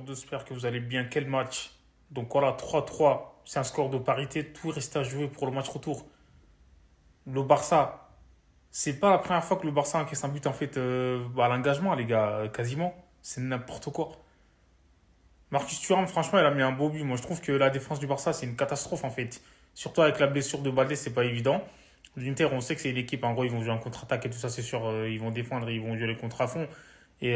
J'espère que vous allez bien. Quel match? Donc voilà, 3-3. C'est un score de parité. Tout reste à jouer pour le match retour. Le Barça, c'est pas la première fois que le Barça encaisse un but en fait à l'engagement, les gars, quasiment. C'est n'importe quoi. Marcus Thuram, franchement, il a mis un beau but. Moi, je trouve que la défense du Barça, c'est une catastrophe en fait. Surtout avec la blessure de Baldé, c'est pas évident. L'Inter, on sait que c'est une équipe. En gros, ils vont jouer en contre-attaque et tout ça, c'est sûr. Ils vont défendre, ils vont jouer les contre à fond. Et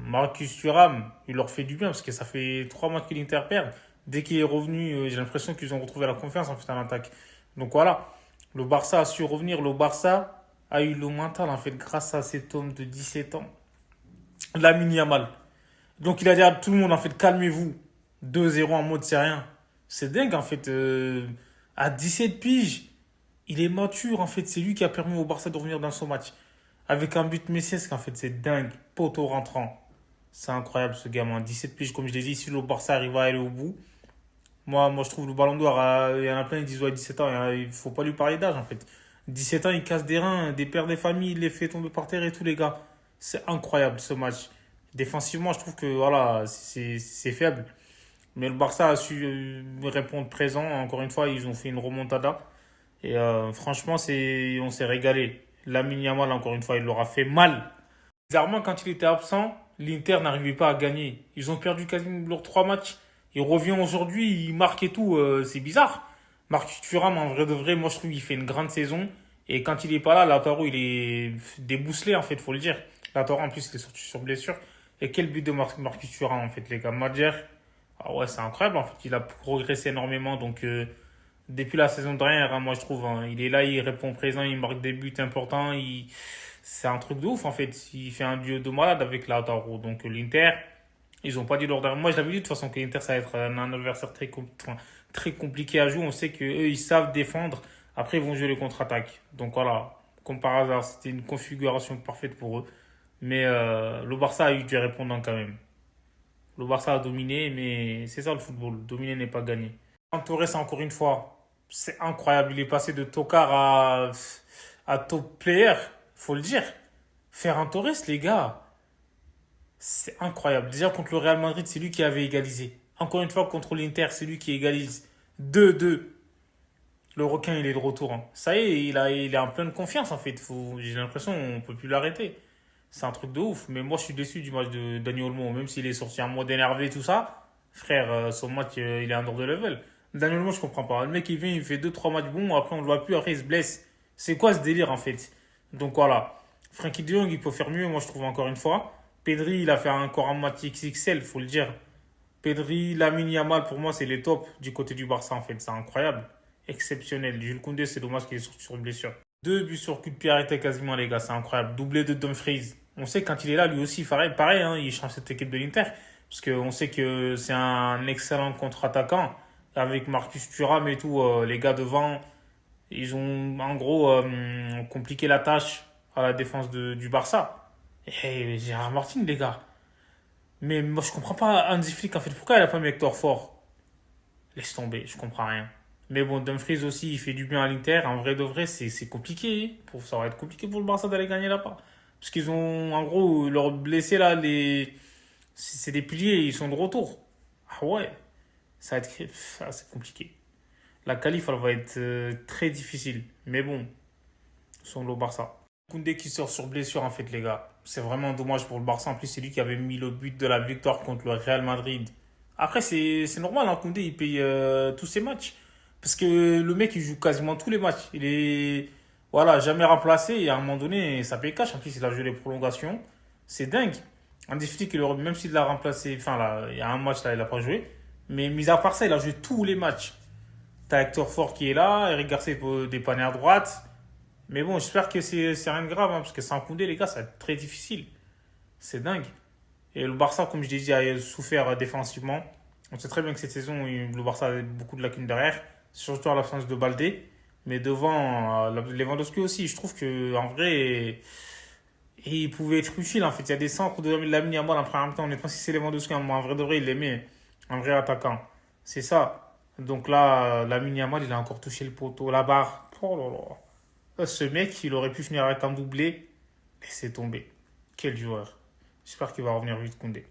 Marcus Thuram, il leur fait du bien parce que ça fait 3 matchs que l'Inter perd. Dès qu'il est revenu, j'ai l'impression qu'ils ont retrouvé la confiance en fait en attaque. Donc voilà, le Barça a su revenir. Le Barça a eu le mental en fait grâce à cet homme de 17 ans, Lamine Yamal. Donc il a dit à tout le monde en fait calmez-vous. 2-0 en mode c'est rien. C'est dingue en fait. À 17 piges, il est mature en fait. C'est lui qui a permis au Barça de revenir dans son match. Avec un but messiesque en fait, c'est dingue. Poteau rentrant. C'est incroyable ce gamin. 17 piges comme je l'ai dit, si le Barça arrive à aller au bout. Moi je trouve le ballon d'or, il y en a plein qui disent ouais 17 ans, il faut pas lui parler d'âge en fait. 17 ans, il casse des reins, des pères des familles, il les fait tomber par terre et tout les gars. C'est incroyable ce match. Défensivement, je trouve que voilà, c'est faible. Mais le Barça a su répondre présent. Encore une fois, ils ont fait une remontada. Et franchement, on s'est régalé. Lamine Yamal, encore une fois, il leur a fait mal. Bizarrement, quand il était absent, l'Inter n'arrivait pas à gagner. Ils ont perdu quasiment leurs 3 matchs. Il revient aujourd'hui, il marque et tout. C'est bizarre. Marcus Thuram, en vrai de vrai, moi je trouve qu'il fait une grande saison. Et quand il est pas là, Lautaro, il est débousselé, en fait, faut le dire. Lautaro, en plus, il est sorti sur blessure. Et quel but de Marcus Thuram, en fait, les gars. Madjer, ah ouais, c'est incroyable, en fait. Il a progressé énormément. Donc, depuis la saison dernière, hein, moi je trouve, hein, il est là, il répond présent, il marque des buts importants. C'est un truc de ouf, en fait. Il fait un duo de malade avec Lautaro. Donc, l'Inter. Ils n'ont pas dit leur dernier. Moi, je l'avais dit de toute façon que l'Inter, ça va être un adversaire enfin, très compliqué à jouer. On sait qu'eux, ils savent défendre. Après, ils vont jouer les contre-attaques. Donc voilà, comme par hasard, c'était une configuration parfaite pour eux. Mais le Barça a eu du répondant quand même. Le Barça a dominé, mais c'est ça le football. Dominer n'est pas gagner. Torres, encore une fois, c'est incroyable. Il est passé de tocard à top player, faut le dire. Ferran Torres, les gars. C'est incroyable. Déjà, contre le Real Madrid, c'est lui qui avait égalisé. Encore une fois, contre l'Inter, c'est lui qui égalise. 2-2. Le requin, il est de retour, hein. Ça y est, il est en pleine confiance, en fait. J'ai l'impression qu'on ne peut plus l'arrêter. C'est un truc de ouf. Mais moi, je suis déçu du match de Dani Olmo. Même s'il est sorti en mode énervé et tout ça. Frère, son match, il est en dehors de level. Dani Olmo, je comprends pas. Le mec, il vient, il fait 2-3 matchs bons. Après, on ne le voit plus. Après, il se blesse. C'est quoi ce délire, en fait? Donc voilà. Frankie de Jong, il peut faire mieux, moi, je trouve, encore une fois. Pedri, il a fait encore un match XXL, faut le dire. Pedri, Lamine Yamal, pour moi, c'est les tops du côté du Barça, en fait. C'est incroyable. Exceptionnel. Jules Koundé, c'est dommage qu'il est sorti sur une blessure. 2 buts sur coup de pied arrêté quasiment, les gars. C'est incroyable. Doublé de Dumfries. On sait que quand il est là, lui aussi, pareil hein, il change cette équipe de l'Inter. Parce qu'on sait que c'est un excellent contre-attaquant. Avec Marcus Thuram et tout, les gars devant, ils ont en gros compliqué la tâche à la défense du Barça. Et Gérard Martin, les gars. Mais moi, je comprends pas Hansi Flick, en fait. Pourquoi il a pas mis Hector Fort? Laisse tomber, je comprends rien. Mais bon, Dumfries aussi, il fait du bien à l'Inter. En vrai de vrai, c'est compliqué. Ça va être compliqué pour le Barça d'aller gagner là-bas. Parce qu'ils ont, en gros, leurs blessés là, c'est des piliers, ils sont de retour. Ah ouais, ça va être c'est compliqué. La qualif, elle va être très difficile. Mais bon, sont le Barça. Koundé qui sort sur blessure, en fait, les gars. C'est vraiment dommage pour le Barça. En plus, c'est lui qui avait mis le but de la victoire contre le Real Madrid. Après, c'est normal, hein, Koundé, il paye tous ses matchs. Parce que le mec, il joue quasiment tous les matchs. Il est, voilà, jamais remplacé. Et à un moment donné, ça paye cash. En plus, il a joué les prolongations. C'est dingue. En définitive, même s'il l'a remplacé, enfin, là, il y a un match, là, il n'a pas joué. Mais mis à part ça, il a joué tous les matchs. T'as Hector Fort qui est là. Eric Garcia peut dépanner à droite. Mais bon, j'espère que c'est rien de grave, hein, parce que sans Koundé, les gars, ça va être très difficile. C'est dingue. Et le Barça, comme je l'ai dit, a souffert défensivement. On sait très bien que cette saison, le Barça a beaucoup de lacunes derrière, surtout à l'absence de Baldé. Mais devant, Lewandowski aussi, je trouve que en vrai, il pouvait être utile. En fait, il y a des centres de Lamine Yamal en première mi-temps. Honnêtement, si c'est Lewandowski, en vrai de vrai, il l'aimait. Un vrai attaquant. C'est ça. Donc là, Lamine Yamal, il a encore touché le poteau, la barre. Oh là là. Ce mec, il aurait pu finir avec un doublé. Laissez tomber. Quel joueur. J'espère qu'il va revenir vite, Koundé.